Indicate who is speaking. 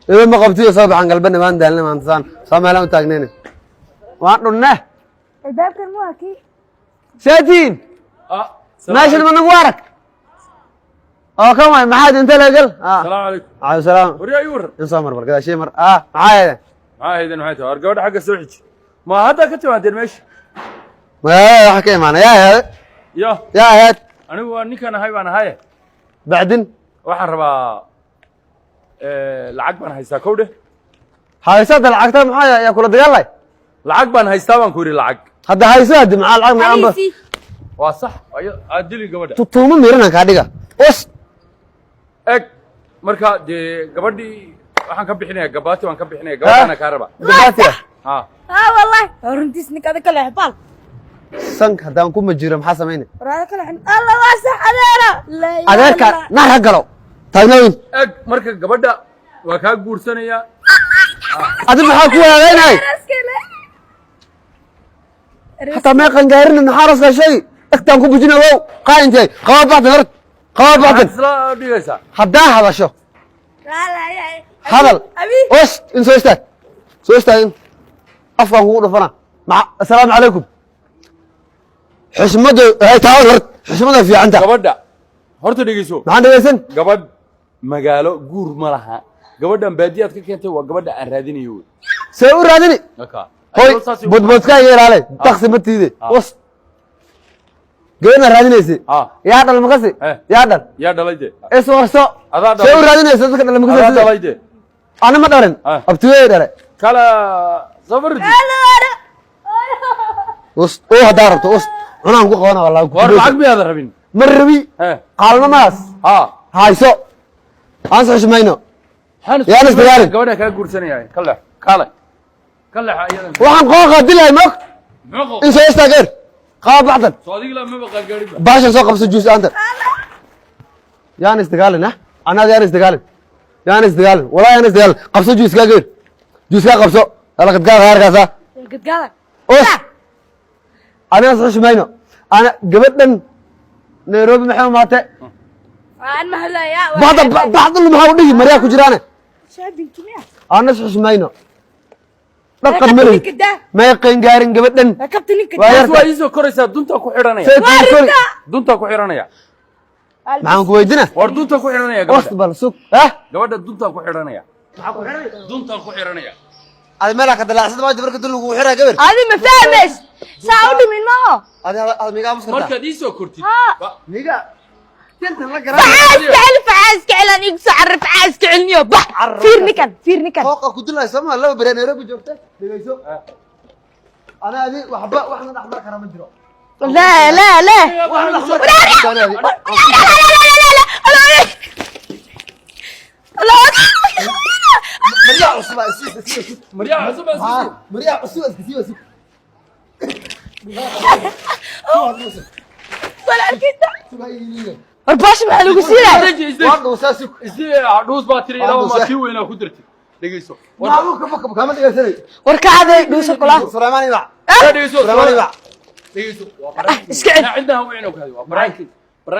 Speaker 1: إذا ما قبتي صوب عن قلبنا ما ندلنا ما نتصان سامع لهم تاجنين وعندنا
Speaker 2: الباب كان مو أكيد
Speaker 1: ساتين ماشي من نوارك كمان ما حد انت لا قل
Speaker 3: السلام عليكم
Speaker 1: عليكم السلام
Speaker 3: وريا يور
Speaker 1: انسان مر كذا شيء مر معايا
Speaker 3: هيدا معايا ارجع حق السوحج ما هذا كنت ما ادري ماشي
Speaker 1: ما حكي معنا يا هاد
Speaker 3: انا وانك انا هاي وانا هاي
Speaker 1: بعدين
Speaker 3: waxaan rabaa lacag baan haystaa kowdhe
Speaker 1: haysada lacagta maxaa yaa kula dagaalay
Speaker 3: lacag baan haystaa baan ku yiri lacag
Speaker 1: hadda haysada maxaa lacag ma amba
Speaker 3: waa sax aad dili gabadha
Speaker 1: tuuma miirana ka dhiga os
Speaker 3: eg marka de gabadhii waxaan ka bixinayaa gabaati waan ka bixinayaa gabadhana ka raba
Speaker 1: gabaati
Speaker 2: والله runtiisni kada kale xbal
Speaker 1: sank hadaan ku majiro maxaa sameeyay
Speaker 2: waraada kale Allah waa sax
Speaker 1: adeerka naar galo taagnayn
Speaker 3: eg marka gabadha waa ka guursanaya
Speaker 1: adi maxaa ku waaweynay hatta ma qangaarin naxaras ka shay agtaan ku bujinayo qaayintay qabaad hor qabaad
Speaker 3: isla dhigaysa
Speaker 1: hadda hadasho hadal os in soo istaag afkan ku dhafana assalaamu calaykum xismadu ay taawad hor xismada fiicanta
Speaker 3: gabadha horta dhigayso
Speaker 1: maxaan dhigaysan
Speaker 3: gabadh magaalo guur ma laha gabadhan baadiyaad ka keentay waa gabadha aan raadinayo
Speaker 1: see u raadini hoy budbudka yeelale taxi ma tiide was geena raadinaysi yaa dhal makasi yaa
Speaker 3: dhalayde
Speaker 1: is warso see u raadinaysa dadka dhal makasi
Speaker 3: yaa dhalayde
Speaker 1: ana ma dharin abtiye dhare
Speaker 3: kala safardi
Speaker 1: was oo hadarto was cunaan ku qabana wallahi
Speaker 3: war lacag miyaad rabin
Speaker 1: ma rabi qaalnamaas hayso aan soo shmayno yaa nisbiyaan
Speaker 3: gabadha ka guursanaya kale ayadan
Speaker 1: waxaan qooqa dilay mok in soo istaageer qaab baxdan
Speaker 3: soo adiga la ma baqan gaari
Speaker 1: baashan soo qabso juus anta yaan isdagaalina ana yaan isdagaalin walaa yaan isdagaalin qabso juus ka geer juus ka qabso ala qad gaar gaarkaasa
Speaker 2: qad gaar
Speaker 1: os ana soo shmayno ana gabadhan Nairobi maxay maate
Speaker 2: aan ma hadlaya
Speaker 1: بعض اللي ما ودي مريا كجرانه
Speaker 2: شابين كمية
Speaker 1: انا سحسمينو dhaqan mari ma yaqaan gaarin gabadhan
Speaker 2: kabtani ka
Speaker 3: waa isoo koraysa dunta ku xiranaya dunta ku xiranaya
Speaker 1: maxaan ku weydina
Speaker 3: war dunta ku xiranaya
Speaker 1: gabadha bal sug
Speaker 3: gabadha dunta ku xiranaya maxaa ku xiranaya dunta ku xiranaya
Speaker 1: ad meel ka dalacsada ma marka dul lagu xiraa gabar
Speaker 2: adi ma fahmays saa u dhimin ma
Speaker 1: ad miga muskarta
Speaker 3: marka isoo kortid
Speaker 1: miga
Speaker 2: فعاز كعلان يقص عرف عاز كعلنيو بح فيرني كان
Speaker 1: فوق كنت لا سما لا بري نيروبي جوجته دغيسو انا هذه وحبا واحنا احمر كرا من جرو
Speaker 2: لا
Speaker 1: واحنا احمر مريا عصبة اسكتي
Speaker 2: ولا كده الباش ما لو قسيله
Speaker 1: وادو ساسك
Speaker 3: isii dhuus baa tiri ilaa ma tii weena ku dirtay dhageyso
Speaker 1: kama dhageysanay
Speaker 2: warkaade dhuusa kula
Speaker 1: Sulaymani ba
Speaker 3: dhageyso
Speaker 1: Sulaymani ba
Speaker 3: dhageyso waa baran iska cindaha weena ku hadi waa baranki